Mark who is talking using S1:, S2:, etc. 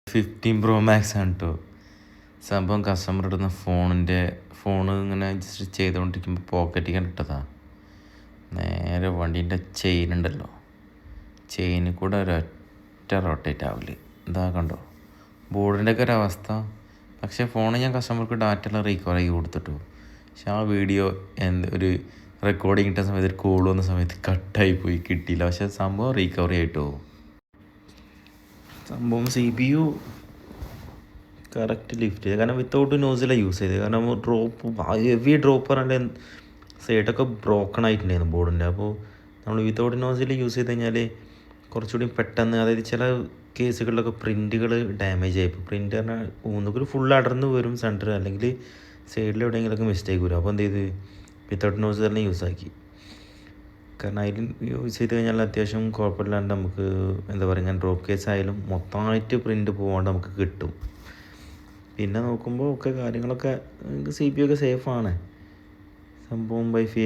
S1: 15 Pro Max ആണ് കേട്ടോ. സംഭവം കസ്റ്റമർ ഇടുന്ന ഫോൺ ഇങ്ങനെ ജസ്റ്റ് ചെയ്തുകൊണ്ടിരിക്കുമ്പോൾ പോക്കറ്റിൽ ഇട്ടതാ. നേരെ വണ്ടീൻ്റെ ചെയിൻ ഉണ്ടല്ലോ, ചെയിനിൽ കൂടെ ഒരൊറ്റ റൊട്ടേറ്റ് ആവില്ല. ഇതാ കണ്ടോ ബോർഡിൻ്റെ ഒക്കെ ഒരവസ്ഥ. പക്ഷേ ഫോൺ ഞാൻ കസ്റ്റമർക്ക് ഡാറ്റയെല്ലാം റീകവർ ആക്കി കൊടുത്തിട്ടു. പക്ഷെ ആ വീഡിയോ ഒരു റെക്കോർഡിങ് ഇട്ട സമയത്ത് ഒരു കോൾ വന്ന സമയത്ത് കട്ടായി പോയി, കിട്ടിയില്ല. പക്ഷെ സംഭവം റീകവറി ആയിട്ടോ. സംഭവം CPU കറക്റ്റ് ലിഫ്റ്റ് ചെയ്ത്, കാരണം വിത്തൗട്ട് നോസിലാണ് യൂസ് ചെയ്തത്. കാരണം ഹെവി ഡ്രോപ്പ് പറഞ്ഞാൽ സൈഡൊക്കെ ബ്രോക്കൺ ആയിട്ടുണ്ടായിരുന്നു ബോർഡിൻ്റെ. അപ്പോൾ നമ്മൾ വിത്തൗട്ട് നോസിൽ യൂസ് ചെയ്ത് കഴിഞ്ഞാൽ കുറച്ചുകൂടി പെട്ടെന്ന്, അതായത് ചില കേസുകളിലൊക്കെ പ്രിൻറ്റുകൾ ഡാമേജ് ആയിപ്പോൾ, പ്രിൻ്റ് പറഞ്ഞാൽ ഒന്നുകൂടി ഫുൾ അടർന്ന് വരും സെൻറ്റർ, അല്ലെങ്കിൽ സൈഡിൽ എവിടെയെങ്കിലുമൊക്കെ മിസ്റ്റേക്ക് വരും. അപ്പോൾ എന്ത് ചെയ്ത് വിത്തൗട്ട് നോസ് തന്നെ യൂസ് ആക്കി. കാരണം അതിൽ യൂസ് ചെയ്ത് കഴിഞ്ഞാൽ അത്യാവശ്യം കുഴപ്പമില്ലാണ്ട് നമുക്ക് എന്താ പറയുക, ഇങ്ങനെ ഡ്രോപ്പ് കേസ് ആയാലും മൊത്തമായിട്ട് പ്രിൻ്റ് പോകാണ്ട് നമുക്ക് കിട്ടും. പിന്നെ നോക്കുമ്പോൾ ഒക്കെ കാര്യങ്ങളൊക്കെ CPU ഒക്കെ സേഫാണ്. സംഭവം വൈഫൈ